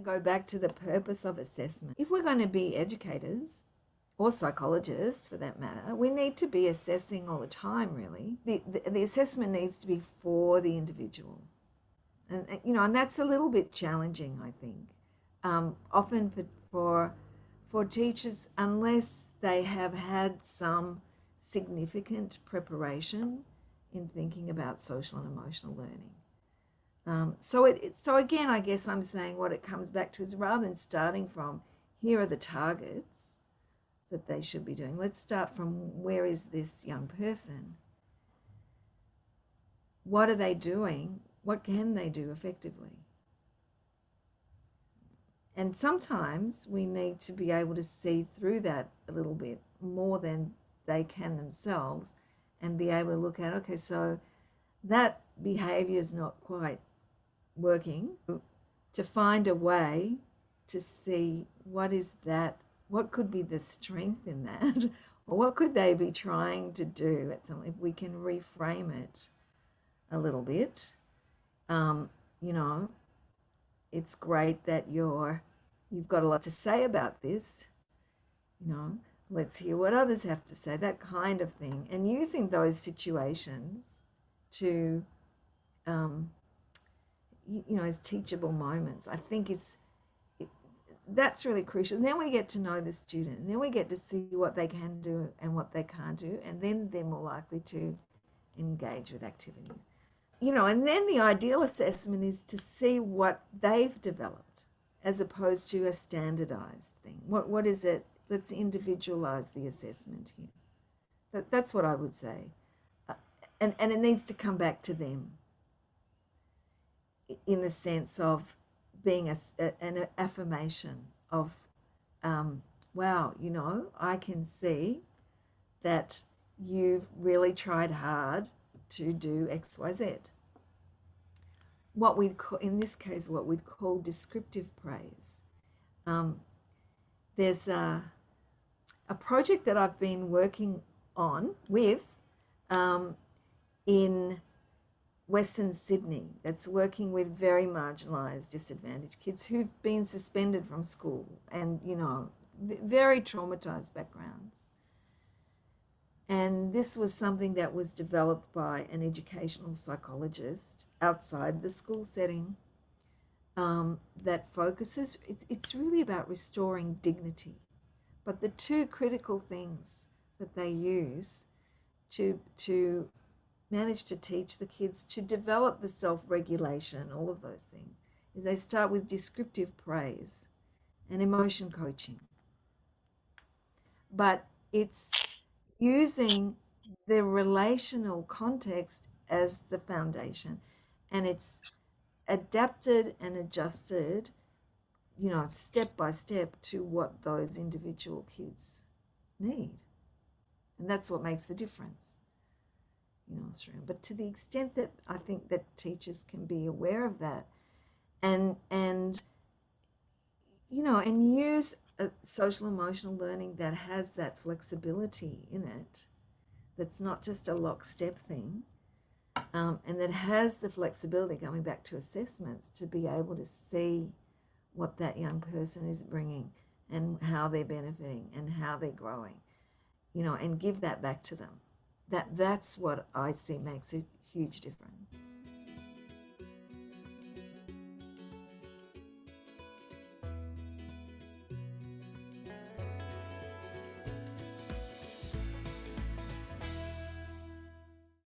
Go back to the purpose of assessment. If we're going to be educators or psychologists for that matter, we need to be assessing all the time, really. The assessment needs to be for the individual. And that's a little bit challenging, I think. Often for teachers, unless they have had some significant preparation in thinking about social and emotional learning. So again, I guess I'm saying what it comes back to is, rather than starting from here are the targets that they should be doing, let's start from where is this young person? What are they doing? What can they do effectively? And sometimes we need to be able to see through that a little bit more than they can themselves, and be able to look at, okay, so that behavior is not quite working, to find a way to see what is that, what could be the strength in that, or what could they be trying to do at something, if we can reframe it a little bit. You know, it's great that you've got a lot to say about this, let's hear what others have to say, that kind of thing, and using those situations to as teachable moments. I think that's really crucial. And then we get to know the student, and then we get to see what they can do and what they can't do, and then they're more likely to engage with activities. And then the ideal assessment is to see what they've developed as opposed to a standardized thing. What is it? Let's individualize the assessment here. That's what I would say. And it needs to come back to them, in the sense of being an affirmation of, wow, I can see that you've really tried hard to do X, Y, Z. What we'd call, in this case, what we'd call descriptive praise. There's a project that I've been working on with in Western Sydney, that's working with very marginalised, disadvantaged kids who've been suspended from school and, very traumatised backgrounds. And this was something that was developed by an educational psychologist outside the school setting, that focuses, it's really about restoring dignity. But the two critical things that they use to manage to teach the kids to develop the self-regulation, all of those things, is they start with descriptive praise and emotion coaching. But it's using the relational context as the foundation, and it's adapted and adjusted, step by step to what those individual kids need. And that's what makes the difference. But to the extent that I think that teachers can be aware of that, and use a social emotional learning that has that flexibility in it, that's not just a lockstep thing, and that has the flexibility, going back to assessments, to be able to see what that young person is bringing and how they're benefiting and how they're growing, and give that back to them. That's what I see makes a huge difference.